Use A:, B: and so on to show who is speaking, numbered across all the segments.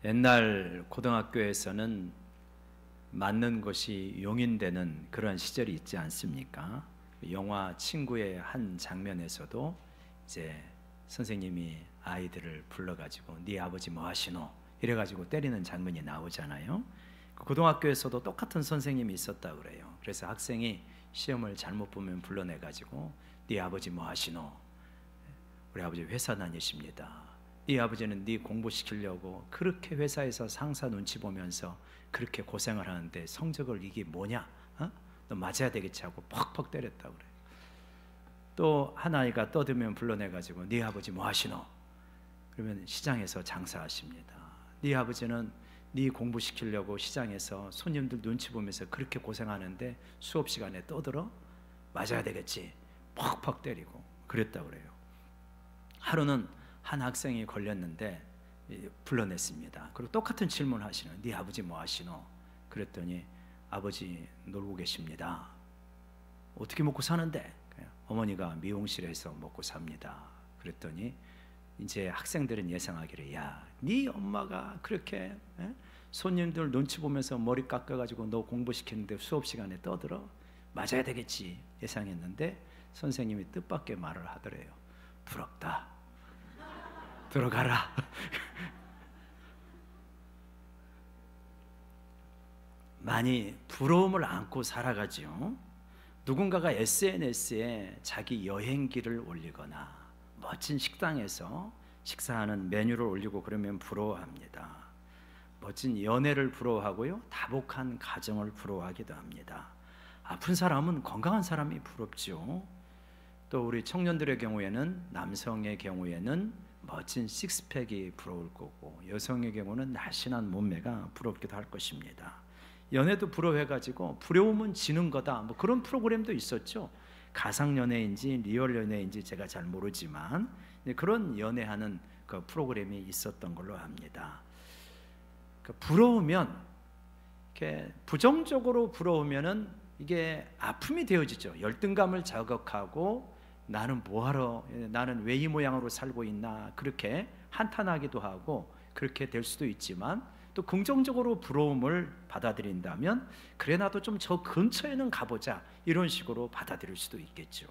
A: 옛날 고등학교에서는 맞는 것이 용인되는 그런 시절이 있지 않습니까? 영화 친구의 한 장면에서도 이제 선생님이 아이들을 불러가지고 네 아버지 뭐 하시노? 이래가지고 때리는 장면이 나오잖아요. 고등학교에서도 똑같은 선생님이 있었다 그래요. 그래서 학생이 시험을 잘못 보면 불러내가지고 네 아버지 뭐 하시노? 우리 아버지 회사 다니십니다. 네 아버지는 네 공부시키려고 그렇게 회사에서 상사 눈치 보면서 그렇게 고생을 하는데 성적을 이게 뭐냐? 너 맞아야 되겠지 하고 퍽퍽 때렸다고 그래요. 또 한 아이가 떠들면 불러내가지고 네 아버지 뭐 하시노? 그러면 시장에서 장사하십니다. 네 아버지는 네 공부시키려고 시장에서 손님들 눈치 보면서 그렇게 고생하는데 수업 시간에 떠들어? 맞아야 되겠지. 퍽퍽 때리고 그랬다고 그래요. 하루는 한 학생이 걸렸는데 불러냈습니다. 그리고 똑같은 질문을 하시는 네 아버지 뭐 하시노? 그랬더니 아버지 놀고 계십니다. 어떻게 먹고 사는데? 어머니가 미용실에서 먹고 삽니다. 그랬더니 이제 학생들은 예상하기를 야, 네 엄마가 그렇게 손님들 눈치 보면서 머리 깎아가지고 너 공부시키는데 수업 시간에 떠들어? 맞아야 되겠지 예상했는데 선생님이 뜻밖의 말을 하더래요. 부럽다. 들어가라. 많이 부러움을 안고 살아가죠. 누군가가 SNS에 자기 여행기를 올리거나 멋진 식당에서 식사하는 메뉴를 올리고 그러면 부러워합니다. 멋진 연애를 부러워하고요, 다복한 가정을 부러워하기도 합니다. 아픈 사람은 건강한 사람이 부럽죠. 또 우리 청년들의 경우에는, 남성의 경우에는 멋진 식스팩이 부러울 거고, 여성의 경우는 날씬한 몸매가 부럽기도 할 것입니다. 연애도 부러워해가지고 부러움은 지는 거다, 뭐 그런 프로그램도 있었죠. 가상 연애인지 리얼 연애인지 제가 잘 모르지만 그런 연애하는 그 프로그램이 있었던 걸로 압니다. 부러우면, 이렇게 부정적으로 부러우면은 이게 아픔이 되어지죠. 열등감을 자극하고 나는 뭐하러, 나는 왜 이 모양으로 살고 있나, 그렇게 한탄하기도 하고 그렇게 될 수도 있지만, 또 긍정적으로 부러움을 받아들인다면 그래 나도 좀 저 근처에는 가보자, 이런 식으로 받아들일 수도 있겠죠.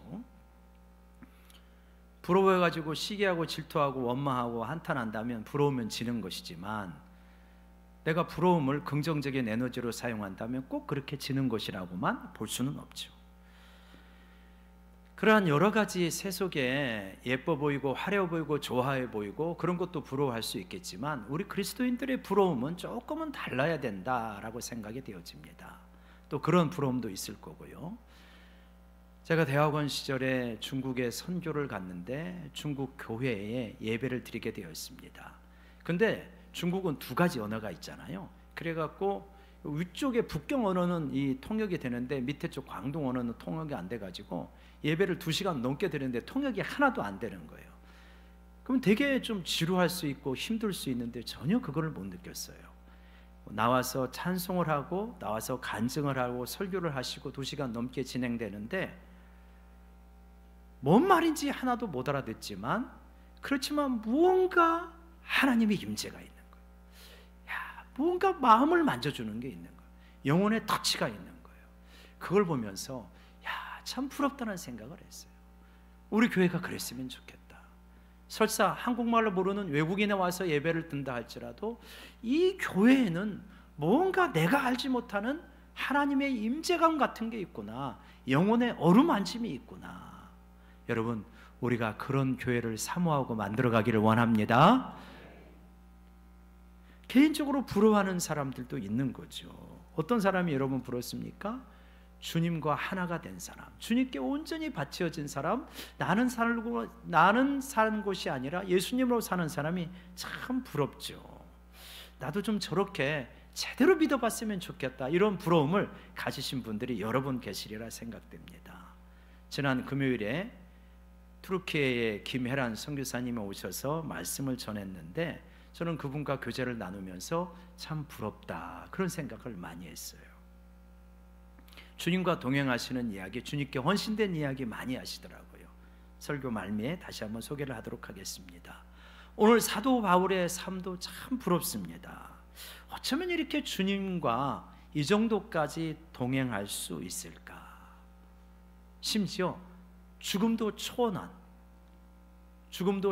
A: 부러워해가지고 시기하고 질투하고 원망하고 한탄한다면 부러우면 지는 것이지만, 내가 부러움을 긍정적인 에너지로 사용한다면 꼭 그렇게 지는 것이라고만 볼 수는 없죠. 그러한 여러 가지 세속에 예뻐 보이고 화려해 보이고 좋아해 보이고 그런 것도 부러워할 수 있겠지만, 우리 그리스도인들의 부러움은 조금은 달라야 된다라고 생각이 되어집니다. 또 그런 부러움도 있을 거고요. 제가 대학원 시절에 중국에 선교를 갔는데 중국 교회에 예배를 드리게 되었습니다. 근데 중국은 두 가지 언어가 있잖아요. 그래갖고 위쪽에 북경 언어는 이 통역이 되는데 밑에 쪽 광동 언어는 통역이 안 돼가지고 예배를 2시간 넘게 드리는데 통역이 하나도 안 되는 거예요. 그럼 되게 좀 지루할 수 있고 힘들 수 있는데 전혀 그걸 못 느꼈어요. 나와서 찬송을 하고 나와서 간증을 하고 설교를 하시고 2시간 넘게 진행되는데 뭔 말인지 하나도 못 알아듣지만, 그렇지만 무언가 하나님의 임재가 있는 거예요. 뭔가 마음을 만져주는 게 있는 거예요. 영혼의 터치가 있는 거예요. 그걸 보면서 참 부럽다는 생각을 했어요. 우리 교회가 그랬으면 좋겠다. 설사 한국말로 모르는 외국인에 와서 예배를 든다 할지라도 이 교회에는 뭔가 내가 알지 못하는 하나님의 임재감 같은 게 있구나, 영혼의 어루만짐이 있구나. 여러분, 우리가 그런 교회를 사모하고 만들어가기를 원합니다. 개인적으로 부러워하는 사람들도 있는 거죠. 어떤 사람이 여러분 부럽습니까? 주님과 하나가 된 사람, 주님께 온전히 바치어진 사람, 나는 사는 곳이 아니라 예수님으로 사는 사람이 참 부럽죠. 나도 좀 저렇게 제대로 믿어봤으면 좋겠다, 이런 부러움을 가지신 분들이 여러 분 계시리라 생각됩니다. 지난 금요일에 투르키예의 김혜란 선교사님이 오셔서 말씀을 전했는데, 저는 그분과 교제를 나누면서 참 부럽다, 그런 생각을 많이 했어요. 주님과 동행하시는 이야기, 주님께 헌신된 이야기 많이 하시더라고요. 설교 말미에 다시 한번 소개를 하도록 하겠습니다. 오늘 사도 바울의 삶도 참 부럽습니다. 어쩌면 이렇게 주님과 이 정도까지 동행할 수 있을까? 심지어 죽음도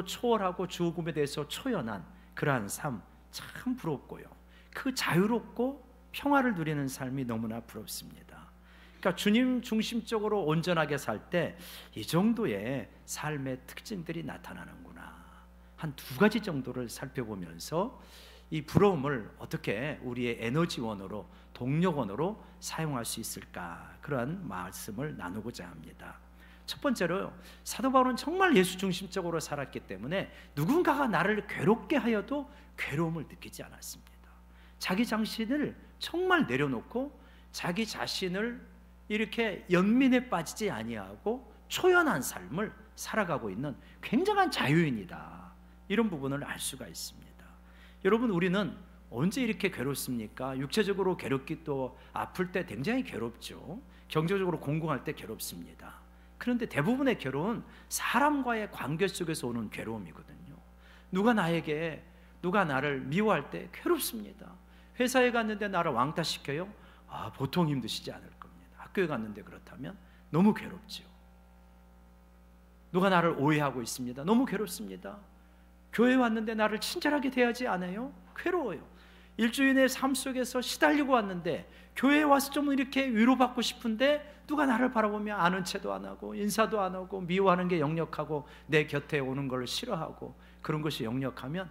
A: 초월하고 죽음에 대해서 초연한 그러한 삶 참 부럽고요. 그 자유롭고 평화를 누리는 삶이 너무나 부럽습니다. 그러니까 주님 중심적으로 온전하게 살 때 이 정도의 삶의 특징들이 나타나는구나. 한 두 가지 정도를 살펴보면서 이 부러움을 어떻게 우리의 에너지원으로, 동력원으로 사용할 수 있을까, 그러한 말씀을 나누고자 합니다. 첫 번째로, 사도 바울은 정말 예수 중심적으로 살았기 때문에 누군가가 나를 괴롭게 하여도 괴로움을 느끼지 않았습니다. 자기 자신을 정말 내려놓고 자기 자신을 이렇게 연민에 빠지지 아니하고 초연한 삶을 살아가고 있는 굉장한 자유인이다, 이런 부분을 알 수가 있습니다. 여러분, 우리는 언제 이렇게 괴롭습니까? 육체적으로 괴롭기도, 아플 때 굉장히 괴롭죠. 경제적으로 공공할 때 괴롭습니다. 그런데 대부분의 괴로움은 사람과의 관계 속에서 오는 괴로움이거든요. 누가 나를 미워할 때 괴롭습니다. 회사에 갔는데 나를 왕따시켜요? 보통 힘드시지 않을 겁니다. 학교에 갔는데 그렇다면 너무 괴롭죠. 누가 나를 오해하고 있습니다. 너무 괴롭습니다. 교회에 왔는데 나를 친절하게 대하지 않아요? 괴로워요. 일주일의 삶 속에서 시달리고 왔는데 교회에 와서 좀 이렇게 위로받고 싶은데 누가 나를 바라보며 아는 체도 안 하고 인사도 안 하고 미워하는 게 역력하고 내 곁에 오는 걸 싫어하고 그런 것이 역력하면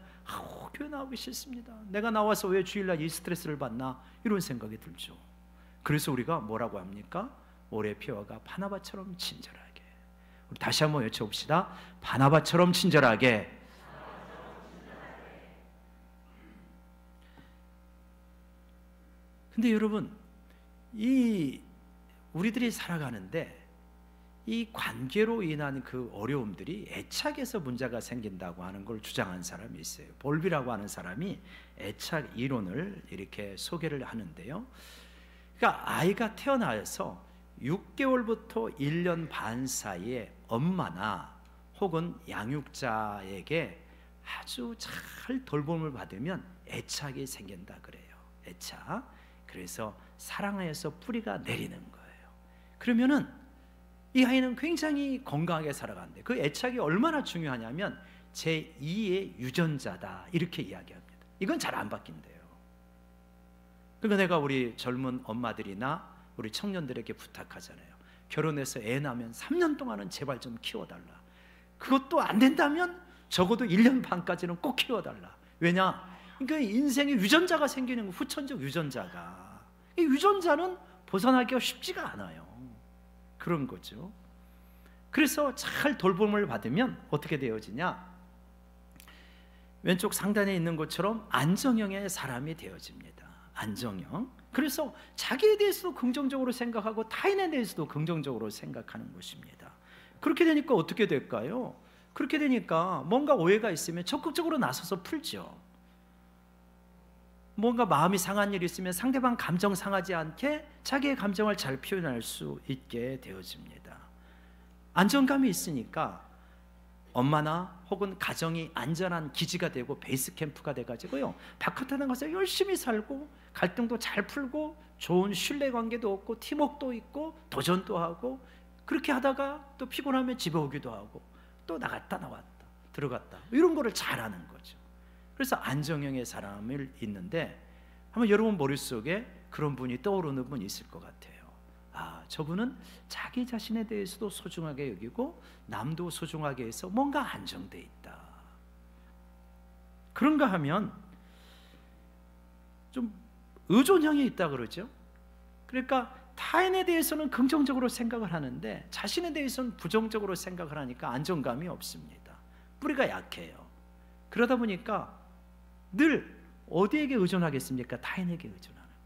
A: 교회 나오기 싫습니다. 내가 나와서 왜 주일날 이 스트레스를 받나, 이런 생각이 들죠. 그래서 우리가 뭐라고 합니까? 올해 피어가 바나바처럼 친절하게. 우리 다시 한번 외쳐봅시다. 바나바처럼 친절하게. 근데 여러분, 우리들이 살아가는데 이 관계로 인한 그 어려움들이 애착에서 문제가 생긴다고 하는 걸 주장한 사람이 있어요. 볼비라고 하는 사람이 애착 이론을 이렇게 소개를 하는데요. 그러니까 아이가 태어나서 6개월부터 1년 반 사이에 엄마나 혹은 양육자에게 아주 잘 돌봄을 받으면 애착이 생긴다 그래요. 애착. 그래서 사랑에서 뿌리가 내리는 거예요. 그러면은 이 아이는 굉장히 건강하게 살아가는데, 그 애착이 얼마나 중요하냐면 제2의 유전자다, 이렇게 이야기합니다. 이건 잘 안 바뀐대요. 그러니까 내가 우리 젊은 엄마들이나 우리 청년들에게 부탁하잖아요. 결혼해서 애 낳으면 3년 동안은 제발 좀 키워달라. 그것도 안 된다면 적어도 1년 반까지는 꼭 키워달라. 왜냐? 그러니까 인생에 유전자가 생기는 거, 후천적 유전자가. 이 유전자는 벗어나기가 쉽지가 않아요. 그런 거죠. 그래서 잘 돌봄을 받으면 어떻게 되어지냐? 왼쪽 상단에 있는 것처럼 안정형의 사람이 되어집니다. 안정형. 그래서 자기에 대해서도 긍정적으로 생각하고 타인에 대해서도 긍정적으로 생각하는 것입니다. 그렇게 되니까 어떻게 될까요? 그렇게 되니까 뭔가 오해가 있으면 적극적으로 나서서 풀죠. 뭔가 마음이 상한 일이 있으면 상대방 감정 상하지 않게 자기의 감정을 잘 표현할 수 있게 되어집니다. 안정감이 있으니까 엄마나 혹은 가정이 안전한 기지가 되고 베이스 캠프가 돼가지고요, 바깥에 나가서 열심히 살고 갈등도 잘 풀고 좋은 신뢰관계도 얻고 팀워크도 있고 도전도 하고, 그렇게 하다가 또 피곤하면 집에 오기도 하고 또 나갔다 나왔다 들어갔다, 이런 거를 잘하는 거죠. 그래서 안정형의 사람을 있는데, 한번 여러분 머릿속에 그런 분이 떠오르는 분이 있을 것 같아요. 저분은 자기 자신에 대해서도 소중하게 여기고 남도 소중하게 해서 뭔가 안정돼 있다. 그런가 하면 좀 의존형이 있다 그러죠. 그러니까 타인에 대해서는 긍정적으로 생각을 하는데 자신에 대해서는 부정적으로 생각을 하니까 안정감이 없습니다. 뿌리가 약해요. 그러다 보니까 늘 어디에게 의존하겠습니까? 타인에게 의존하는 거예요.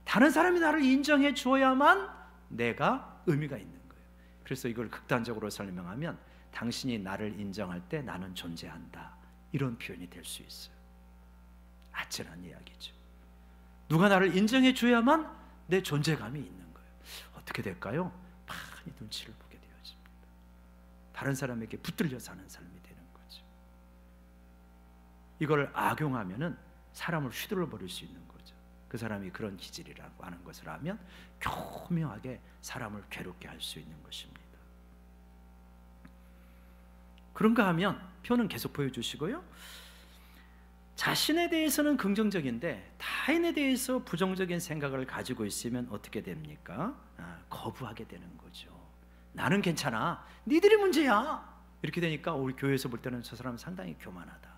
A: 다른 사람이 나를 인정해 주어야만 내가 의미가 있는 거예요. 그래서 이걸 극단적으로 설명하면 당신이 나를 인정할 때 나는 존재한다, 이런 표현이 될 수 있어요. 아찔한 이야기죠. 누가 나를 인정해 줘야만 내 존재감이 있는 거예요. 어떻게 될까요? 많이 눈치를 보게 되어집니다. 다른 사람에게 붙들려 사는 삶이 되는 거죠. 이걸 악용하면은 사람을 휘둘러 버릴 수 있는 거죠. 그 사람이 그런 기질이라고 하는 것을 하면 교묘하게 사람을 괴롭게 할 수 있는 것입니다. 그런가 하면 표는 계속 보여주시고요. 자신에 대해서는 긍정적인데 타인에 대해서 부정적인 생각을 가지고 있으면 어떻게 됩니까? 거부하게 되는 거죠. 나는 괜찮아, 니들이 문제야. 이렇게 되니까 우리 교회에서 볼 때는 저 사람 상당히 교만하다,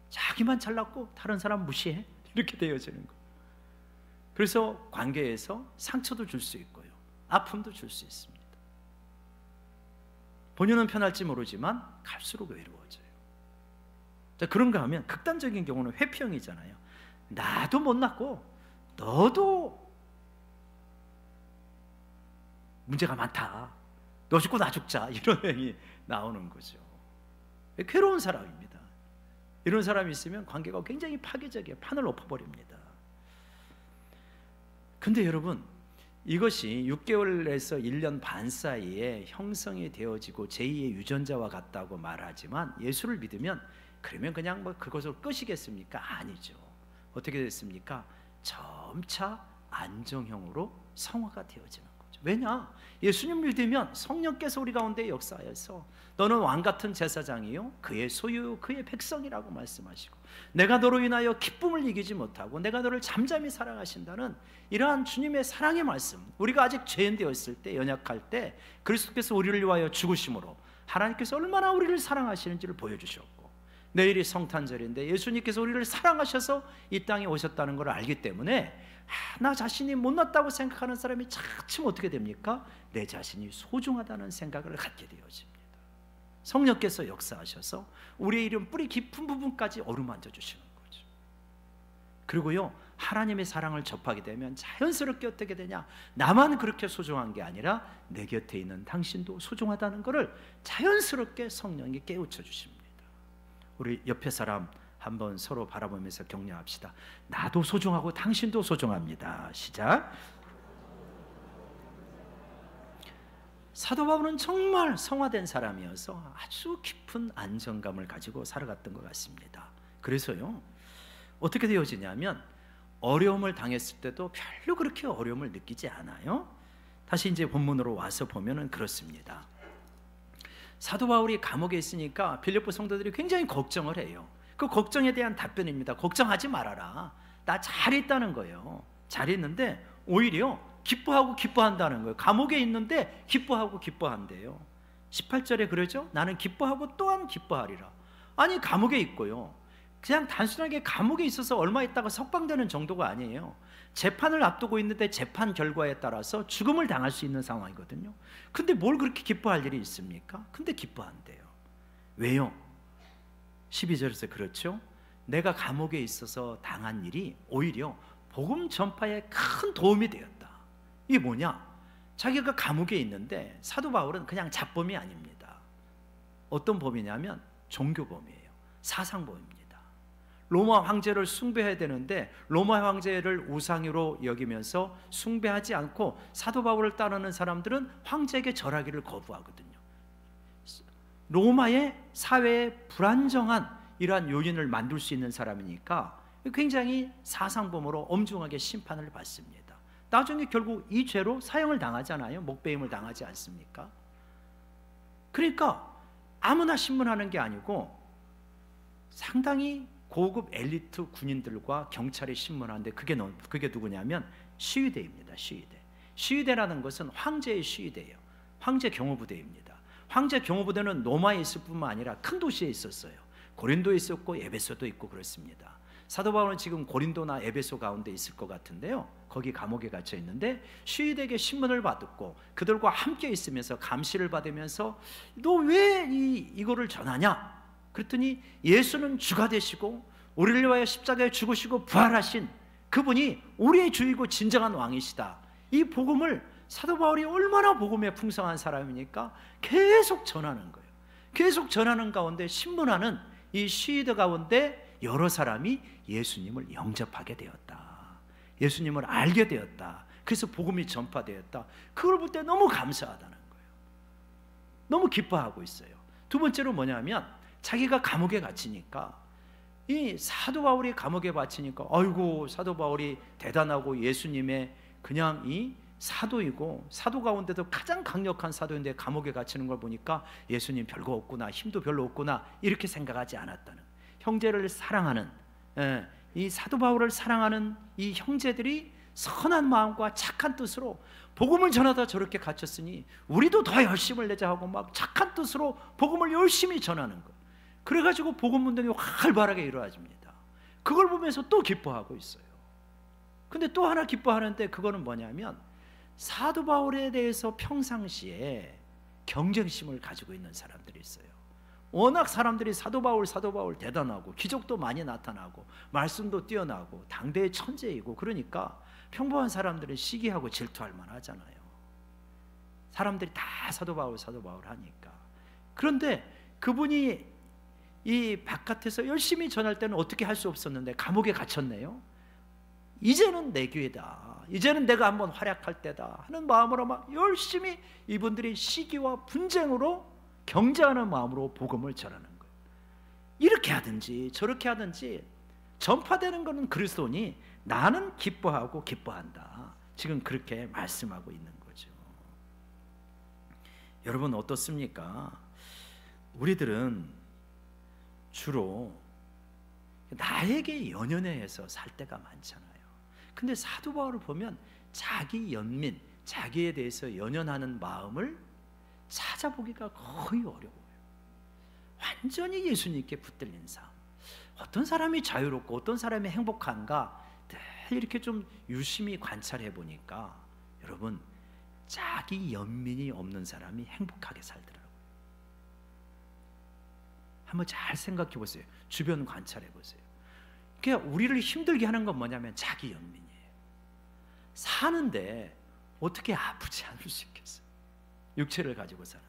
A: 자기만 잘났고 다른 사람 무시해, 이렇게 되어지는 거예요. 그래서 관계에서 상처도 줄 수 있고요, 아픔도 줄 수 있습니다. 본인은 편할지 모르지만 갈수록 외로워져요. 자, 그런가 하면 극단적인 경우는 회피형이잖아요. 나도 못났고 너도 문제가 많다, 너 죽고 나 죽자, 이런 행위 나오는 거죠. 괴로운 사람입니다. 이런 사람이 있으면 관계가 굉장히 파괴적이에요. 판을 엎어버립니다. 근데 여러분, 이것이 6개월에서 1년 반 사이에 형성이 되어지고 제2의 유전자와 같다고 말하지만 예수를 믿으면 그러면 그냥 뭐 그것으로 끝이겠습니까? 아니죠. 어떻게 됐습니까? 점차 안정형으로 성화가 되어지는 거죠. 왜냐? 예수님 믿으면 성령께서 우리 가운데 역사하여서 너는 왕같은 제사장이요 그의 소유 그의 백성이라고 말씀하시고, 내가 너로 인하여 기쁨을 이기지 못하고 내가 너를 잠잠히 사랑하신다는 이러한 주님의 사랑의 말씀, 우리가 아직 죄인 되었을 때, 연약할 때 그리스도께서 우리를 위하여 죽으심으로 하나님께서 얼마나 우리를 사랑하시는지를 보여주셨고, 내일이 성탄절인데 예수님께서 우리를 사랑하셔서 이 땅에 오셨다는 걸 알기 때문에 나 자신이 못났다고 생각하는 사람이 차츰 어떻게 됩니까? 내 자신이 소중하다는 생각을 갖게 되어집니다. 성령께서 역사하셔서 우리의 이름 뿌리 깊은 부분까지 어루만져 주시는 거죠. 그리고요, 하나님의 사랑을 접하게 되면 자연스럽게 어떻게 되냐? 나만 그렇게 소중한 게 아니라 내 곁에 있는 당신도 소중하다는 것을 자연스럽게 성령이 깨우쳐 주십니다. 우리 옆에 사람 한번 서로 바라보면서 격려합시다. 나도 소중하고 당신도 소중합니다. 시작. 사도 바울은 정말 성화된 사람이어서 아주 깊은 안정감을 가지고 살아갔던 것 같습니다. 그래서요, 어떻게 되어지냐면 어려움을 당했을 때도 별로 그렇게 어려움을 느끼지 않아요. 다시 이제 본문으로 와서 보면은 그렇습니다. 사도 바울이 감옥에 있으니까 빌립보 성도들이 굉장히 걱정을 해요. 그 걱정에 대한 답변입니다. 걱정하지 말아라, 나 잘 있다는 거예요. 잘 있는데 오히려 기뻐하고 기뻐한다는 거예요. 감옥에 있는데 기뻐하고 기뻐한대요. 18절에 그러죠. 나는 기뻐하고 또한 기뻐하리라. 아니, 감옥에 있고요, 그냥 단순하게 감옥에 있어서 얼마 있다가 석방되는 정도가 아니에요. 재판을 앞두고 있는데 재판 결과에 따라서 죽음을 당할 수 있는 상황이거든요. 근데 뭘 그렇게 기뻐할 일이 있습니까? 근데 기뻐한대요. 왜요? 12절에서 그렇죠. 내가 감옥에 있어서 당한 일이 오히려 복음 전파에 큰 도움이 되었다. 이게 뭐냐? 자기가 감옥에 있는데 사도 바울은 그냥 잡범이 아닙니다. 어떤 범이냐면 종교범이에요. 사상범입니다. 로마 황제를 숭배해야 되는데 로마 황제를 우상으로 여기면서 숭배하지 않고 사도 바울을 따르는 사람들은 황제에게 절하기를 거부하거든요. 로마의 사회에 불안정한 이러한 요인을 만들 수 있는 사람이니까 굉장히 사상범으로 엄중하게 심판을 받습니다. 나중에 결국 이 죄로 사형을 당하잖아요. 목배임을 당하지 않습니까? 그러니까 아무나 신문하는 게 아니고 상당히 고급 엘리트 군인들과 경찰이 신문하는데 그게 누구냐면 시위대입니다. 시위대라는 것은 황제의 시위대예요. 황제 경호부대입니다. 황제 경호부대는 로마에 있을 뿐만 아니라 큰 도시에 있었어요. 고린도에 있었고 에베소도 있고 그렇습니다. 사도 바울은 지금 고린도나 에베소 가운데 있을 것 같은데요, 거기 감옥에 갇혀 있는데 시위대에게 신문을 받고 그들과 함께 있으면서 감시를 받으면서 너 왜 이거를 전하냐? 그랬더니 예수는 주가 되시고 우리를 위하여 십자가에 죽으시고 부활하신 그분이 우리의 주이고 진정한 왕이시다. 이 복음을 사도 바울이 얼마나 복음에 풍성한 사람이니까 계속 전하는 거예요. 계속 전하는 가운데 신문하는 이 시위대 가운데 여러 사람이 예수님을 영접하게 되었다. 예수님을 알게 되었다. 그래서 복음이 전파되었다. 그걸 볼 때 너무 감사하다는 거예요. 너무 기뻐하고 있어요. 두 번째로 뭐냐면 자기가 감옥에 갇히니까, 이 사도 바울이 감옥에 갇히니까 아이고 사도 바울이 대단하고 예수님의 그냥 이 사도이고 사도 가운데도 가장 강력한 사도인데 감옥에 갇히는 걸 보니까 예수님 별거 없구나, 힘도 별로 없구나, 이렇게 생각하지 않았다는, 형제를 사랑하는, 이 사도 바울을 사랑하는 이 형제들이 선한 마음과 착한 뜻으로 복음을 전하다 저렇게 갇혔으니 우리도 더 열심을 내자 하고 막 착한 뜻으로 복음을 열심히 전하는 것, 그래가지고 복음 운동이 활발하게 이루어집니다. 그걸 보면서 또 기뻐하고 있어요. 근데 또 하나 기뻐하는데, 그거는 뭐냐면 사도 바울에 대해서 평상시에 경쟁심을 가지고 있는 사람들이 있어요. 워낙 사람들이 사도 바울 대단하고 기적도 많이 나타나고 말씀도 뛰어나고 당대의 천재이고, 그러니까 평범한 사람들은 시기하고 질투할 만하잖아요. 사람들이 다 사도 바울 하니까. 그런데 그분이 이 바깥에서 열심히 전할 때는 어떻게 할 수 없었는데 감옥에 갇혔네요. 이제는 내 기회다, 이제는 내가 한번 활약할 때다 하는 마음으로 막 열심히 이분들이 시기와 분쟁으로 경쟁하는 마음으로 복음을 전하는 거예요. 이렇게 하든지 저렇게 하든지 전파되는 것은 그리스도니 나는 기뻐하고 기뻐한다, 지금 그렇게 말씀하고 있는 거죠. 여러분 어떻습니까? 우리들은 주로 나에게 연연해서 살 때가 많잖아요. 근데 사도 바울을 보면 자기 연민, 자기에 대해서 연연하는 마음을 찾아보기가 거의 어려워요. 완전히 예수님께 붙들린 삶. 어떤 사람이 자유롭고 어떤 사람이 행복한가 늘 이렇게 좀 유심히 관찰해 보니까 여러분, 자기 연민이 없는 사람이 행복하게 살더라고요. 한번 잘 생각해 보세요. 주변 관찰해 보세요. 그러니까 우리를 힘들게 하는 건 뭐냐면 자기 연민이에요. 사는데 어떻게 아프지 않을 수 있겠어요? 육체를 가지고 사는,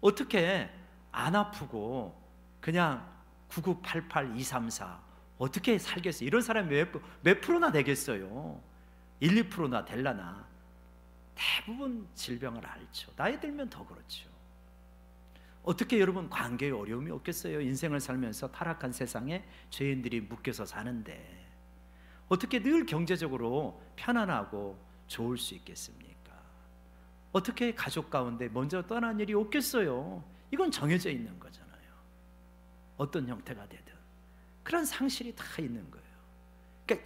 A: 어떻게 안 아프고 그냥 9988 234 어떻게 살겠어요? 이런 사람이 몇 프로나 되겠어요? 1, 2%나 될라나? 대부분 질병을 앓죠. 나이 들면 더 그렇죠. 어떻게 여러분 관계에 어려움이 없겠어요? 인생을 살면서 타락한 세상에 죄인들이 묶여서 사는데 어떻게 늘 경제적으로 편안하고 좋을 수 있겠습니까? 어떻게 가족 가운데 먼저 떠난 일이 없겠어요? 이건 정해져 있는 거잖아요. 어떤 형태가 되든 그런 상실이 다 있는 거예요. 그러니까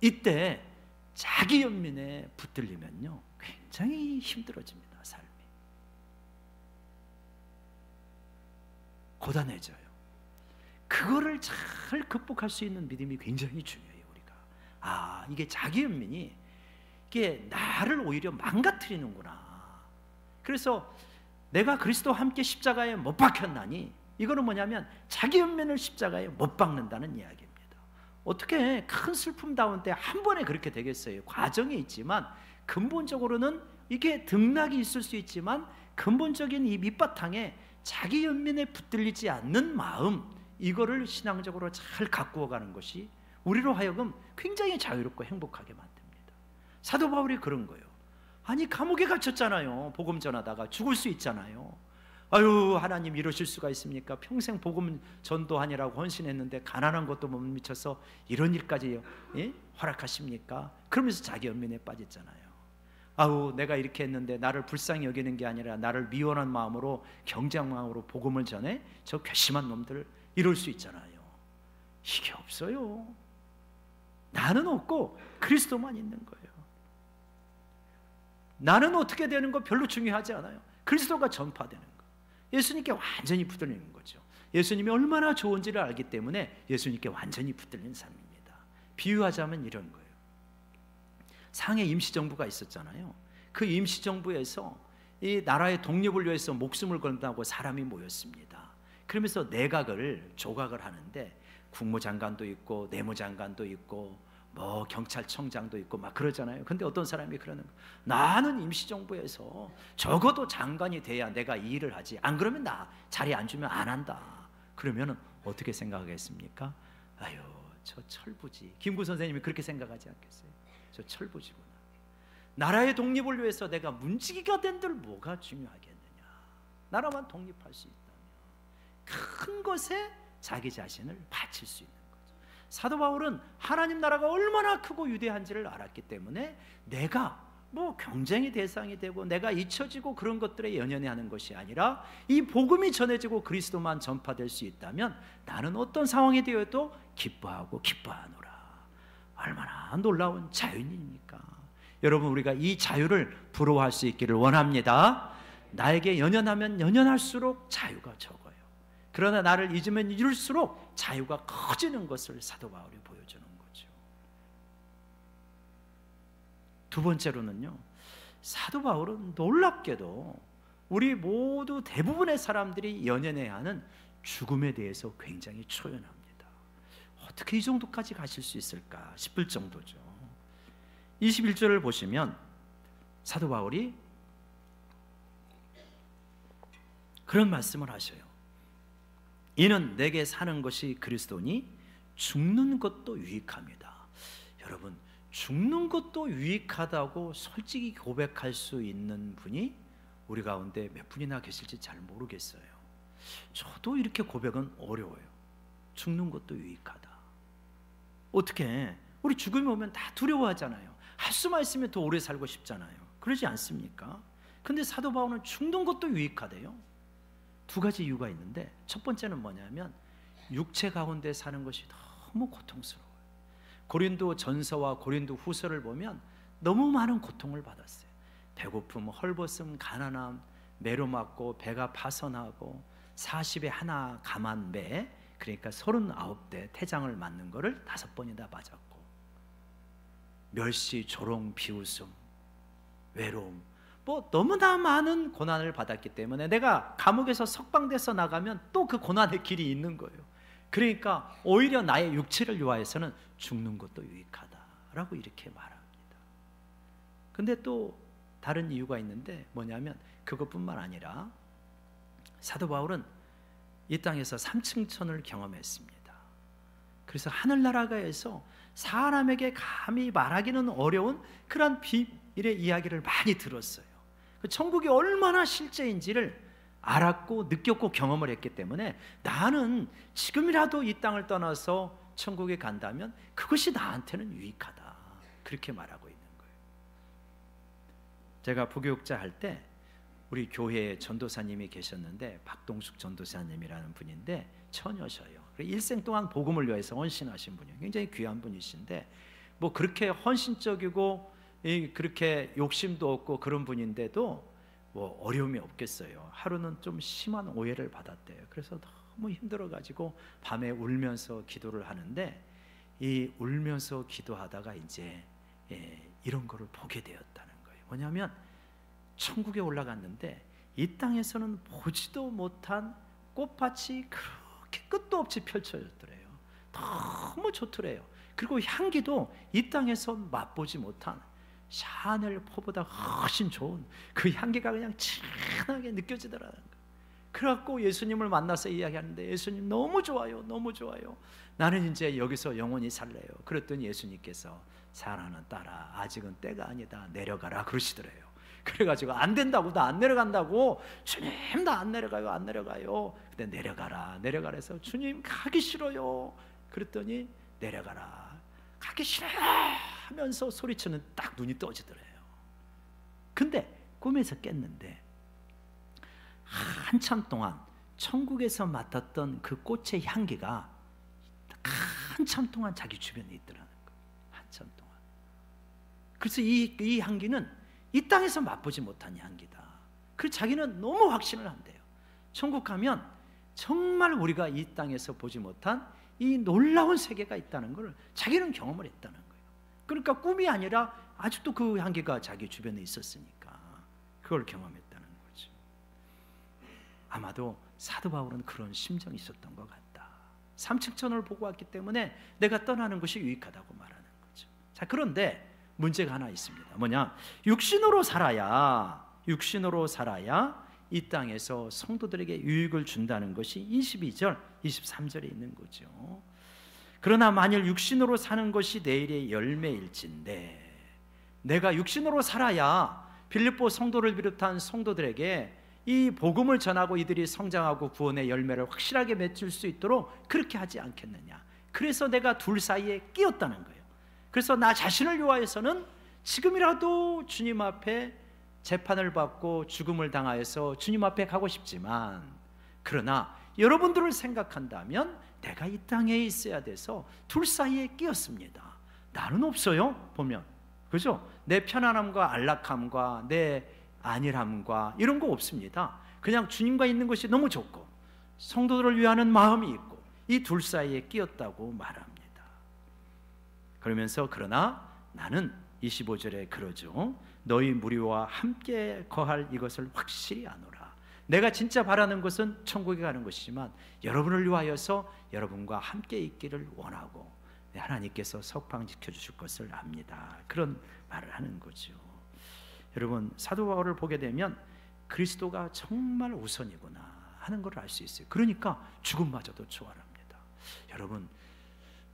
A: 이때 자기 연민에 붙들리면요 굉장히 힘들어집니다. 삶이 고단해져요. 그거를 잘 극복할 수 있는 믿음이 굉장히 중요해요. 우리가 이게 자기 연민이 이게 나를 오히려 망가뜨리는구나. 그래서 내가 그리스도와 함께 십자가에 못 박혔나니, 이거는 뭐냐면 자기 연민을 십자가에 못 박는다는 이야기입니다. 어떻게 큰 슬픔 가운데 한 번에 그렇게 되겠어요? 과정이 있지만 근본적으로는 이게 등락이 있을 수 있지만 근본적인 이 밑바탕에 자기 연민에 붙들리지 않는 마음, 이거를 신앙적으로 잘 가꾸어 가는 것이 우리로 하여금 굉장히 자유롭고 행복하게 만듭니다. 사도 바울이 그런 거예요. 아니 감옥에 갇혔잖아요. 복음 전하다가 죽을 수 있잖아요. 아유, 하나님 이러실 수가 있습니까? 평생 복음 전도하니라고 헌신했는데 가난한 것도 못 미쳐서 이런 일까지 허락하십니까? 그러면서 자기 연민에 빠졌잖아요. 아우, 내가 이렇게 했는데 나를 불쌍히 여기는 게 아니라 나를 미워하는 마음으로, 경쟁 마음으로 복음을 전해 저 괘씸한 놈들, 이럴 수 있잖아요. 이게 없어요. 나는 없고 그리스도만 있는 거예요. 나는 어떻게 되는 거 별로 중요하지 않아요. 그리스도가 전파되는 거, 예수님께 완전히 붙들리는 거죠. 예수님이 얼마나 좋은지를 알기 때문에 예수님께 완전히 붙들린 삶입니다. 비유하자면 이런 거예요. 상해 임시정부가 있었잖아요. 그 임시정부에서 이 나라의 독립을 위해서 목숨을 건다고 사람이 모였습니다. 그러면서 내각을 조각을 하는데 국무장관도 있고 내무장관도 있고 뭐 경찰청장도 있고 막 그러잖아요. 근데 어떤 사람이 그러는 거예요. 나는 임시정부에서 적어도 장관이 돼야 내가 이 일을 하지, 안 그러면 나 자리 안 주면 안 한다. 그러면 어떻게 생각하겠습니까? 아유, 저 철부지. 김구 선생님이 그렇게 생각하지 않겠어요? 저 철부지구나. 나라의 독립을 위해서 내가 문지기가 된들 뭐가 중요하겠느냐. 나라만 독립할 수 있다면. 큰 것에 자기 자신을 바칠 수 있는 거죠. 사도 바울은 하나님 나라가 얼마나 크고 위대한지를 알았기 때문에 내가 뭐 경쟁의 대상이 되고 내가 잊혀지고 그런 것들에 연연해하는 것이 아니라 이 복음이 전해지고 그리스도만 전파될 수 있다면 나는 어떤 상황이 되어도 기뻐하고 기뻐하노라. 얼마나 놀라운 자유입니까? 여러분, 우리가 이 자유를 부러워할 수 있기를 원합니다. 나에게 연연하면 연연할수록 자유가 적어요. 그러나 나를 잊으면 잊을수록 자유가 커지는 것을 사도 바울이 보여주는 거죠. 두 번째로는요, 사도 바울은 놀랍게도 우리 모두 대부분의 사람들이 연연해야 하는 죽음에 대해서 굉장히 초연합니다. 어떻게 이 정도까지 가실 수 있을까 싶을 정도죠. 21절을 보시면 사도 바울이 그런 말씀을 하셔요. 이는 내게 사는 것이 그리스도니 죽는 것도 유익합니다. 여러분, 죽는 것도 유익하다고 솔직히 고백할 수 있는 분이 우리 가운데 몇 분이나 계실지 잘 모르겠어요. 저도 이렇게 고백은 어려워요. 죽는 것도 유익하다. 어떻게? 우리 죽음이 오면 다 두려워하잖아요. 할 수만 있으면 더 오래 살고 싶잖아요. 그러지 않습니까? 근데 사도 바울은 죽는 것도 유익하대요. 두 가지 이유가 있는데, 첫 번째는 뭐냐면 육체 가운데 사는 것이 너무 고통스러워요. 고린도 전서와 고린도 후서를 보면 너무 많은 고통을 받았어요. 배고픔, 헐벗음, 가난함, 매로 맞고 배가 파선하고 40에 하나 감한 매, 그러니까 39대 태장을 맞는 거를 5번이나 맞았고, 멸시, 조롱, 비웃음, 외로움, 뭐 너무나 많은 고난을 받았기 때문에 내가 감옥에서 석방돼서 나가면 또 그 고난의 길이 있는 거예요. 그러니까 오히려 나의 육체를 위하여서는 죽는 것도 유익하다라고 이렇게 말합니다. 근데 또 다른 이유가 있는데 뭐냐면 그것뿐만 아니라 사도 바울은 이 땅에서 삼층천을 경험했습니다. 그래서 하늘나라가에서 사람에게 감히 말하기는 어려운 그런 비밀의 이야기를 많이 들었어요. 천국이 얼마나 실제인지를 알았고 느꼈고 경험을 했기 때문에 나는 지금이라도 이 땅을 떠나서 천국에 간다면 그것이 나한테는 유익하다, 그렇게 말하고 있는 거예요. 제가 부교육자 할 때 우리 교회에 전도사님이 계셨는데, 박동숙 전도사님이라는 분인데 처녀셔요. 일생 동안 복음을 위해서 헌신하신 분이에요. 굉장히 귀한 분이신데 뭐 그렇게 헌신적이고 그렇게 욕심도 없고 그런 분인데도 뭐 어려움이 없겠어요. 하루는 좀 심한 오해를 받았대요. 그래서 너무 힘들어가지고 밤에 울면서 기도를 하는데, 이 울면서 기도하다가 이제 이런 거를 보게 되었다는 거예요. 뭐냐면 천국에 올라갔는데 이 땅에서는 보지도 못한 꽃밭이 그렇게 끝도 없이 펼쳐졌더래요. 너무 좋더래요. 그리고 향기도 이 땅에서 맛보지 못한 샤넬 포보다 훨씬 좋은 그 향기가 그냥 진하게 느껴지더라는 거예요. 그래갖고 예수님을 만나서 이야기하는데, 예수님 너무 좋아요, 너무 좋아요. 나는 이제 여기서 영원히 살래요. 그랬더니 예수님께서 사랑하는 딸아, 아직은 때가 아니다, 내려가라 그러시더래요. 그래가지고 안 된다고, 나 안 내려간다고, 주님 나 안 내려가요, 안 내려가요. 근데 내려가라, 내려가라 해서 주님 가기 싫어요. 그랬더니 내려가라, 가기 싫어요 하면서 소리치는 딱 눈이 떠지더래요. 근데 꿈에서 깼는데 한참 동안 천국에서 맡았던 그 꽃의 향기가 한참 동안 자기 주변에 있더라는 거예요. 한참 동안. 그래서 이 향기는 이 땅에서 맛보지 못한 향기다. 그래서 자기는 너무 확신을 한대요. 천국 가면 정말 우리가 이 땅에서 보지 못한 이 놀라운 세계가 있다는 걸 자기는 경험을 했다는 거예요. 그러니까 꿈이 아니라 아직도 그 향기가 자기 주변에 있었으니까 그걸 경험했다는 거죠. 아마도 사도 바울은 그런 심정이 있었던 것 같다. 삼층천을 보고 왔기 때문에 내가 떠나는 것이 유익하다고 말하는 거죠. 자, 그런데 문제가 하나 있습니다. 뭐냐? 육신으로 살아야 이 땅에서 성도들에게 유익을 준다는 것이 22절, 23절에 있는 거죠. 그러나 만일 육신으로 사는 것이 내일의 열매일진데, 내가 육신으로 살아야 빌립보 성도를 비롯한 성도들에게 이 복음을 전하고 이들이 성장하고 구원의 열매를 확실하게 맺을 수 있도록 그렇게 하지 않겠느냐. 그래서 내가 둘 사이에 끼었다는 거예요. 그래서 나 자신을 위하여서는 지금이라도 주님 앞에 재판을 받고 죽음을 당하여서 주님 앞에 가고 싶지만, 그러나 여러분들을 생각한다면 내가 이 땅에 있어야 돼서 둘 사이에 끼었습니다. 나는 없어요. 보면 그죠? 내 편안함과 안락함과 내 안일함과 이런 거 없습니다. 그냥 주님과 있는 것이 너무 좋고 성도들을 위하는 마음이 있고 이 둘 사이에 끼었다고 말합니다. 그러면서 그러나 나는 25절에 그러죠. 너희 무리와 함께 거할 이것을 확실히 아노라. 내가 진짜 바라는 것은 천국에 가는 것이지만 여러분을 위하여서 여러분과 함께 있기를 원하고 하나님께서 석방시켜 주실 것을 압니다. 그런 말을 하는 거죠. 여러분, 사도 바울을 보게 되면 그리스도가 정말 우선이구나 하는 걸 알 수 있어요. 그러니까 죽음마저도 초월합니다. 여러분,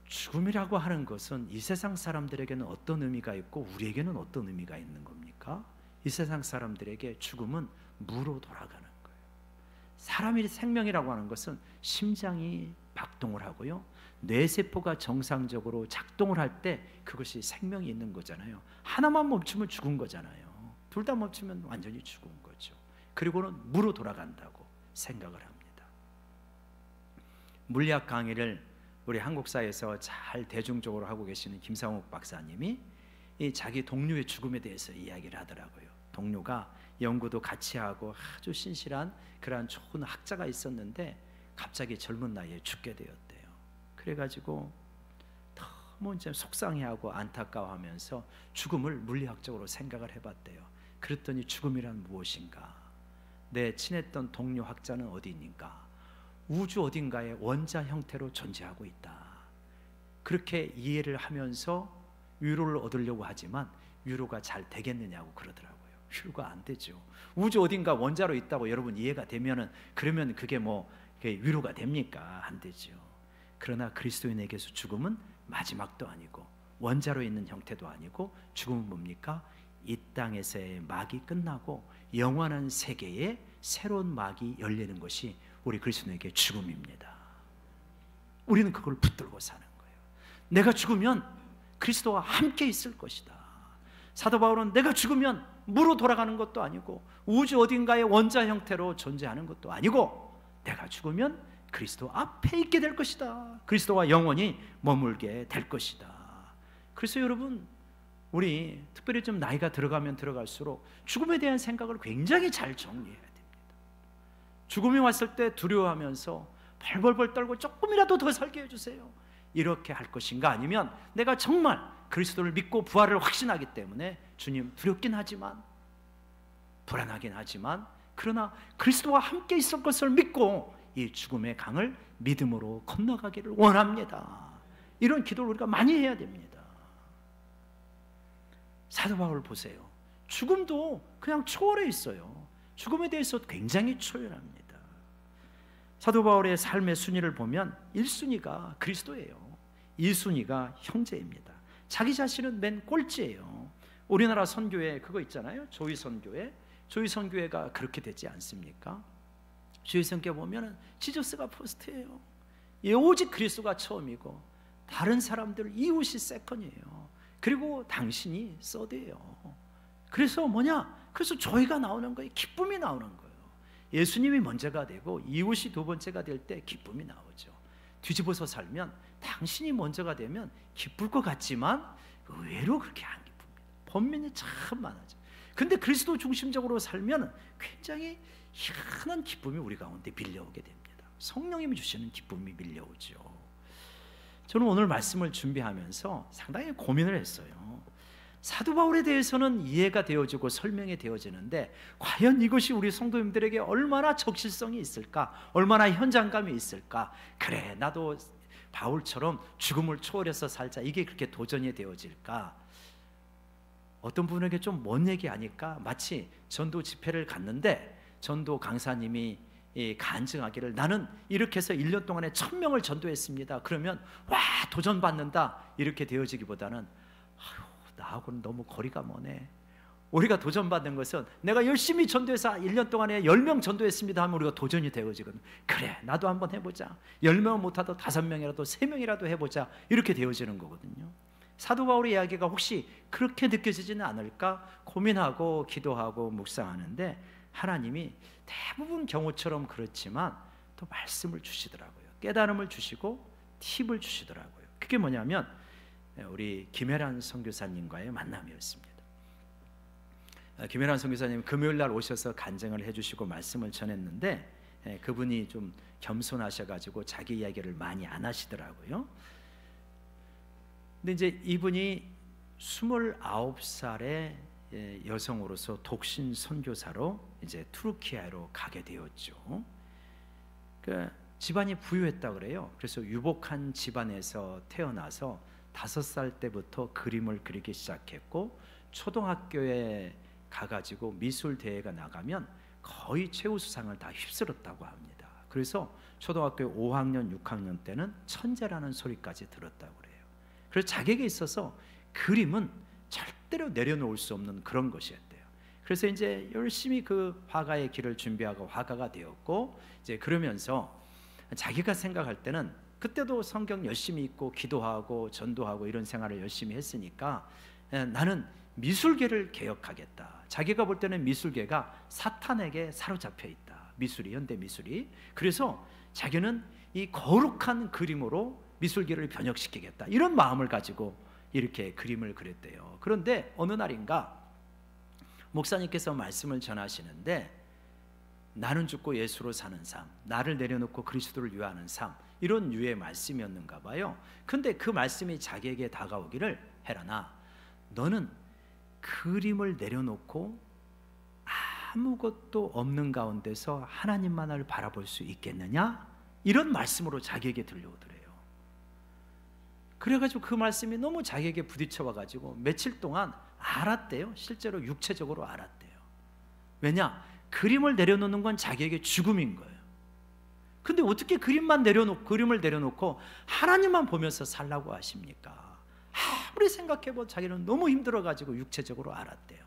A: 죽음이라고 하는 것은 이 세상 사람들에게는 어떤 의미가 있고 우리에게는 어떤 의미가 있는 겁니까? 이 세상 사람들에게 죽음은 무로 돌아가는 거예요. 사람의 생명이라고 하는 것은 심장이 박동을 하고요, 뇌세포가 정상적으로 작동을 할 때 그것이 생명이 있는 거잖아요. 하나만 멈추면 죽은 거잖아요. 둘 다 멈추면 완전히 죽은 거죠. 그리고는 무로 돌아간다고 생각을 합니다. 물리학 강의를 우리 한국사에서 잘 대중적으로 하고 계시는 김상욱 박사님이 이 자기 동료의 죽음에 대해서 이야기를 하더라고요. 동료가 연구도 같이 하고 아주 신실한 그러한 좋은 학자가 있었는데 갑자기 젊은 나이에 죽게 되었대요. 그래가지고 너무 이제 속상해하고 안타까워하면서 죽음을 물리학적으로 생각을 해봤대요. 그랬더니 죽음이란 무엇인가? 내 친했던 동료 학자는 어디 있는가? 우주 어딘가에 원자 형태로 존재하고 있다. 그렇게 이해를 하면서 위로를 얻으려고 하지만 위로가 잘 되겠느냐고 그러더라고요. 위로가 안 되죠. 우주 어딘가 원자로 있다고 여러분 이해가 되면은, 그러면 그게 뭐 위로가 됩니까? 안 되죠. 그러나 그리스도인에게서 죽음은 마지막도 아니고 원자로 있는 형태도 아니고, 죽음은 뭡니까? 이 땅에서의 막이 끝나고 영원한 세계에 새로운 막이 열리는 것이 우리 그리스도인에게 죽음입니다. 우리는 그걸 붙들고 사는 거예요. 내가 죽으면 그리스도와 함께 있을 것이다. 사도 바울은 내가 죽으면 무로 돌아가는 것도 아니고 우주 어딘가의 원자 형태로 존재하는 것도 아니고 내가 죽으면 그리스도 앞에 있게 될 것이다. 그리스도와 영원히 머물게 될 것이다. 그래서 여러분, 우리 특별히 좀 나이가 들어가면 들어갈수록 죽음에 대한 생각을 굉장히 잘 정리해야 됩니다. 죽음이 왔을 때 두려워하면서 벌벌벌 떨고 조금이라도 더 살게 해주세요, 이렇게 할 것인가? 아니면 내가 정말 그리스도를 믿고 부활을 확신하기 때문에 주님 두렵긴 하지만 불안하긴 하지만 그러나 그리스도와 함께 있을 것을 믿고 이 죽음의 강을 믿음으로 건너가기를 원합니다. 이런 기도를 우리가 많이 해야 됩니다. 사도 바울 보세요. 죽음도 그냥 초월해 있어요. 죽음에 대해서 굉장히 초연합니다. 사도 바울의 삶의 순위를 보면 1순위가 그리스도예요. 2순위가 형제입니다. 자기 자신은 맨 꼴찌예요. 우리나라 선교회 그거 있잖아요. 조의 선교회. 조의 선교회가 그렇게 되지 않습니까? 조의 선교회 보면 지저스가 퍼스트예요. 오직 그리스도가 처음이고 다른 사람들 이웃이 세컨이에요. 그리고 당신이 서드예요. 그래서 뭐냐? 그래서 조의가 나오는 거예요. 기쁨이 나오는 거예요. 예수님이 먼저가 되고 이웃이 두 번째가 될 때 기쁨이 나오죠. 뒤집어서 살면 당신이 먼저가 되면 기쁠 것 같지만 의외로 그렇게 안 기쁩니다. 번민이 참 많아져. 근데 그리스도 중심적으로 살면 굉장히 희한한 기쁨이 우리 가운데 밀려오게 됩니다. 성령님이 주시는 기쁨이 밀려오죠. 저는 오늘 말씀을 준비하면서 상당히 고민을 했어요. 사도 바울에 대해서는 이해가 되어지고 설명이 되어지는데 과연 이것이 우리 성도님들에게 얼마나 적실성이 있을까? 얼마나 현장감이 있을까? 그래, 나도 바울처럼 죽음을 초월해서 살자, 이게 그렇게 도전이 되어질까? 어떤 분에게 좀 먼 얘기 하니까 마치 전도 집회를 갔는데 전도 강사님이 간증하기를 나는 이렇게 해서 1년 동안에 1000명을 전도했습니다. 그러면 와 도전받는다 이렇게 되어지기보다는 아유, 나하고는 너무 거리가 머네. 우리가 도전받는 것은 내가 열심히 전도해서 1년 동안에 10명 전도했습니다 하면 우리가 도전이 되어지거든. 그래, 나도 한번 해보자. 10명은 못하도 5명이라도 3명이라도 해보자. 이렇게 되어지는 거거든요. 사도 바울의 이야기가 혹시 그렇게 느껴지지는 않을까 고민하고 기도하고 묵상하는데, 하나님이 대부분 경우처럼 그렇지만 또 말씀을 주시더라고요. 깨달음을 주시고 팁을 주시더라고요. 그게 뭐냐면 우리 김혜란 선교사님과의 만남이었습니다. 김혜란 선교사님 금요일 날 오셔서 간증을 해주시고 말씀을 전했는데, 그분이 좀 겸손하셔가지고 자기 이야기를 많이 안 하시더라고요. 근데 이제 이분이 29살의 여성으로서 독신 선교사로 이제 투르키아로 가게 되었죠. 그 집안이 부유했다 그래요. 그래서 유복한 집안에서 태어나서 5살 때부터 그림을 그리기 시작했고, 초등학교에 가가지고 미술 대회가 나가면 거의 최우수상을 다 휩쓸었다고 합니다. 그래서 초등학교 5학년, 6학년 때는 천재라는 소리까지 들었다고 그래요. 그래서 자기에게 있어서 그림은 절대로 내려놓을 수 없는 그런 것이었대요. 그래서 이제 열심히 그 화가의 길을 준비하고 화가가 되었고, 이제 그러면서 자기가 생각할 때는 그때도 성경 열심히 읽고 기도하고 전도하고 이런 생활을 열심히 했으니까 나는 미술계를 개혁하겠다. 자기가 볼 때는 미술계가 사탄에게 사로잡혀 있다. 미술이, 현대 미술이. 그래서 자기는 이 거룩한 그림으로 미술계를 변혁시키겠다. 이런 마음을 가지고 이렇게 그림을 그렸대요. 그런데 어느 날인가 목사님께서 말씀을 전하시는데, 나는 죽고 예수로 사는 삶, 나를 내려놓고 그리스도를 위하는 삶, 이런 류의 말씀이었는가 봐요. 근데 그 말씀이 자기에게 다가오기를, 헤라나, 너는 그림을 내려놓고 아무것도 없는 가운데서 하나님만을 바라볼 수 있겠느냐? 이런 말씀으로 자기에게 들려오더래요. 그래가지고 그 말씀이 너무 자기에게 부딪혀와가지고 며칠 동안 알았대요. 실제로 육체적으로 알았대요. 왜냐? 그림을 내려놓는 건 자기에게 죽음인 거예요. 근데 어떻게 그림을 내려놓고 하나님만 보면서 살라고 하십니까? 아무리 생각해도 자기는 너무 힘들어가지고 육체적으로 알았대요.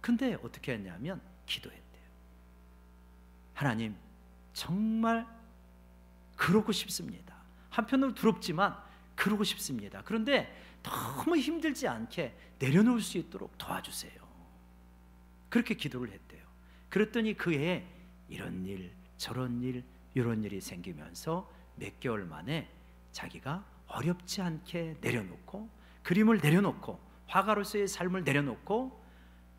A: 근데 어떻게 했냐면 기도했대요. 하나님, 정말 그러고 싶습니다. 한편으로 두렵지만 그러고 싶습니다. 그런데 너무 힘들지 않게 내려놓을 수 있도록 도와주세요. 그렇게 기도를 했대요. 그랬더니 그 해에 이런 일, 저런 일, 이런 일이 생기면서 몇 개월 만에 자기가 어렵지 않게 내려놓고, 그림을 내려놓고, 화가로서의 삶을 내려놓고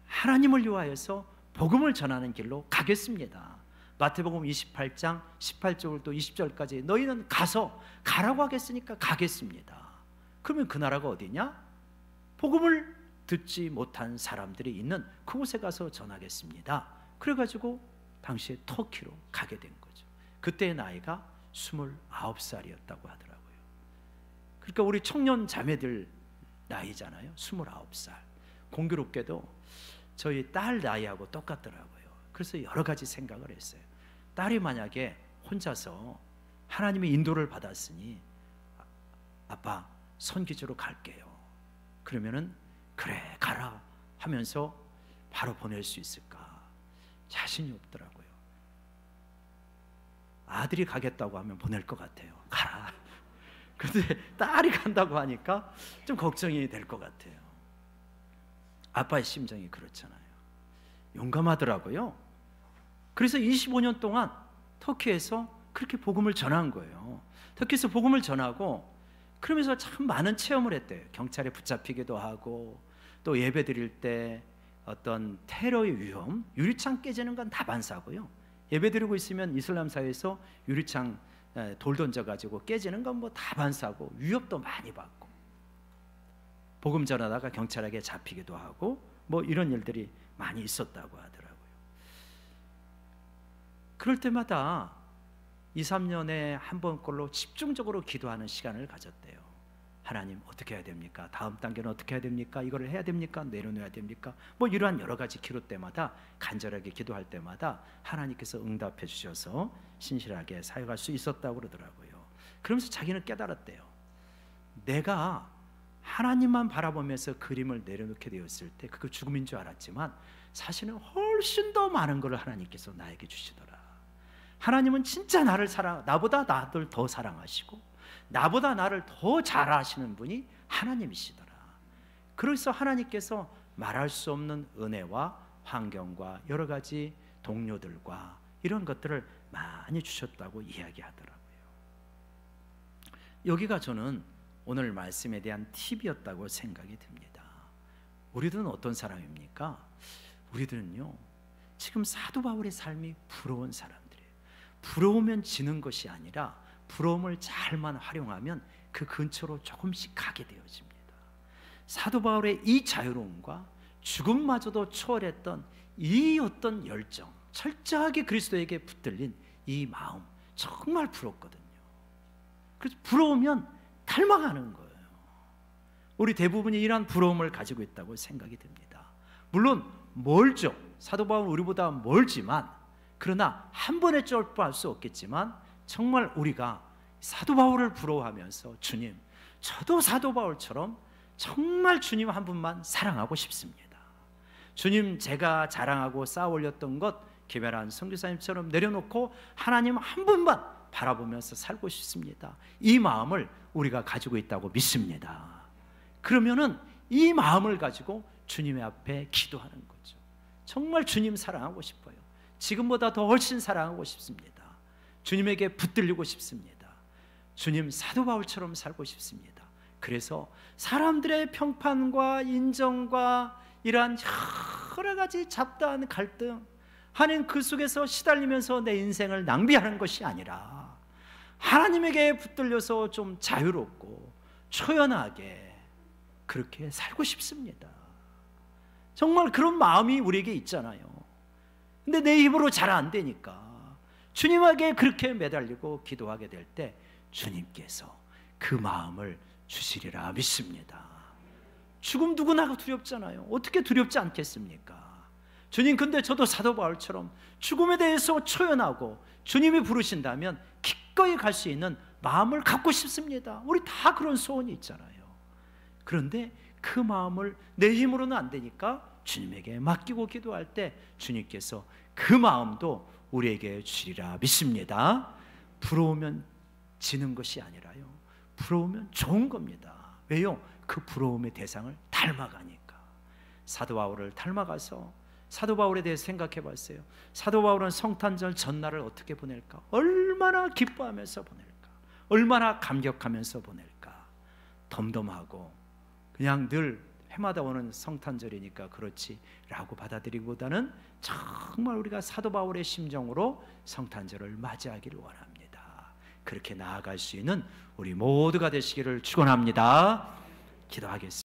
A: 하나님을 위하여서 복음을 전하는 길로 가겠습니다. 마태복음 28장 18절부터 20절까지 너희는 가라고 하겠으니까 가겠습니다. 그러면 그 나라가 어디냐? 복음을 듣지 못한 사람들이 있는 그곳에 가서 전하겠습니다. 그래가지고 당시에 터키로 가게 된 거죠. 그때의 나이가 29살이었다고 하더라고요. 그러니까 우리 청년 자매들 나이잖아요. 29살. 공교롭게도 저희 딸 나이하고 똑같더라고요. 그래서 여러 가지 생각을 했어요. 딸이 만약에 혼자서 하나님의 인도를 받았으니 아빠 선기지로 갈게요. 그러면은 그래 가라 하면서 바로 보낼 수 있을까? 자신이 없더라고요. 아들이 가겠다고 하면 보낼 것 같아요. 가라. 그런데 딸이 간다고 하니까 좀 걱정이 될 것 같아요. 아빠의 심정이 그렇잖아요. 용감하더라고요. 그래서 25년 동안 터키에서 그렇게 복음을 전한 거예요. 터키에서 복음을 전하고 그러면서 참 많은 체험을 했대요. 경찰에 붙잡히기도 하고, 또 예배 드릴 때 어떤 테러의 위험, 유리창 깨지는 건 다반사고요. 예배 드리고 있으면 이슬람 사회에서 유리창 돌 던져가지고 깨지는 건 뭐 다반사고, 위협도 많이 받고, 복음 전하다가 경찰에게 잡히기도 하고, 뭐 이런 일들이 많이 있었다고 하더라고요. 그럴 때마다 2, 3년에 한 번꼴로 집중적으로 기도하는 시간을 가졌대요. 하나님 어떻게 해야 됩니까? 다음 단계는 어떻게 해야 됩니까? 이걸 해야 됩니까? 내려놓아야 됩니까? 뭐 이러한 여러 가지 기도 때마다, 간절하게 기도할 때마다 하나님께서 응답해 주셔서 신실하게 사역할 수 있었다고 그러더라고요. 그러면서 자기는 깨달았대요. 내가 하나님만 바라보면서 그림을 내려놓게 되었을 때 그거 죽음인 줄 알았지만 사실은 훨씬 더 많은 걸 하나님께서 나에게 주시더라. 하나님은 진짜 나보다 나를 더 사랑하시고 나보다 나를 더 잘 아시는 분이 하나님이시더라. 그래서 하나님께서 말할 수 없는 은혜와 환경과 여러 가지 동료들과 이런 것들을 많이 주셨다고 이야기하더라고요. 여기가 저는 오늘 말씀에 대한 팁이었다고 생각이 듭니다. 우리들은 어떤 사람입니까? 우리들은요, 지금 사도 바울의 삶이 부러운 사람들이에요. 부러우면 지는 것이 아니라 부러움을 잘만 활용하면 그 근처로 조금씩 가게 되어집니다. 사도 바울의 이 자유로움과 죽음마저도 초월했던 이 어떤 열정, 철저하게 그리스도에게 붙들린 이 마음, 정말 부럽거든요. 그래서 부러우면 닮아가는 거예요. 우리 대부분이 이러한 부러움을 가지고 있다고 생각이 듭니다. 물론 멀죠. 사도 바울은 우리보다 멀지만, 그러나 한 번에 쫄보할 수 없겠지만 정말 우리가 사도 바울을 부러워하면서 주님, 저도 사도 바울처럼 정말 주님 한 분만 사랑하고 싶습니다. 주님, 제가 자랑하고 쌓아 올렸던 것 김혜란 선교사님처럼 내려놓고 하나님 한 분만 바라보면서 살고 싶습니다. 이 마음을 우리가 가지고 있다고 믿습니다. 그러면은 이 마음을 가지고 주님의 앞에 기도하는 거죠. 정말 주님 사랑하고 싶어요. 지금보다 더 훨씬 사랑하고 싶습니다. 주님에게 붙들리고 싶습니다. 주님, 사도 바울처럼 살고 싶습니다. 그래서 사람들의 평판과 인정과 이러한 여러 가지 잡다한 갈등, 하나님 그 속에서 시달리면서 내 인생을 낭비하는 것이 아니라 하나님에게 붙들려서 좀 자유롭고 초연하게 그렇게 살고 싶습니다. 정말 그런 마음이 우리에게 있잖아요. 근데 내 힘으로 잘 안 되니까 주님에게 그렇게 매달리고 기도하게 될 때 주님께서 그 마음을 주시리라 믿습니다. 죽음 누구나 두렵잖아요. 어떻게 두렵지 않겠습니까? 주님, 근데 저도 사도 바울처럼 죽음에 대해서 초연하고 주님이 부르신다면 기꺼이 갈 수 있는 마음을 갖고 싶습니다. 우리 다 그런 소원이 있잖아요. 그런데 그 마음을 내 힘으로는 안 되니까 주님에게 맡기고 기도할 때 주님께서 그 마음도 우리에게 주리라 믿습니다. 부러우면 지는 것이 아니라요, 부러우면 좋은 겁니다. 왜요? 그 부러움의 대상을 닮아가니까. 사도 바울을 닮아가서 사도 바울에 대해서 생각해 봤어요. 사도 바울은 성탄절 전날을 어떻게 보낼까? 얼마나 기뻐하면서 보낼까? 얼마나 감격하면서 보낼까? 덤덤하고 그냥 늘 해마다 오는 성탄절이니까 그렇지 라고 받아들이기보다는 정말 우리가 사도 바울의 심정으로 성탄절을 맞이하기를 원합니다. 그렇게 나아갈 수 있는 우리 모두가 되시기를 축원합니다. 기도하겠습니다.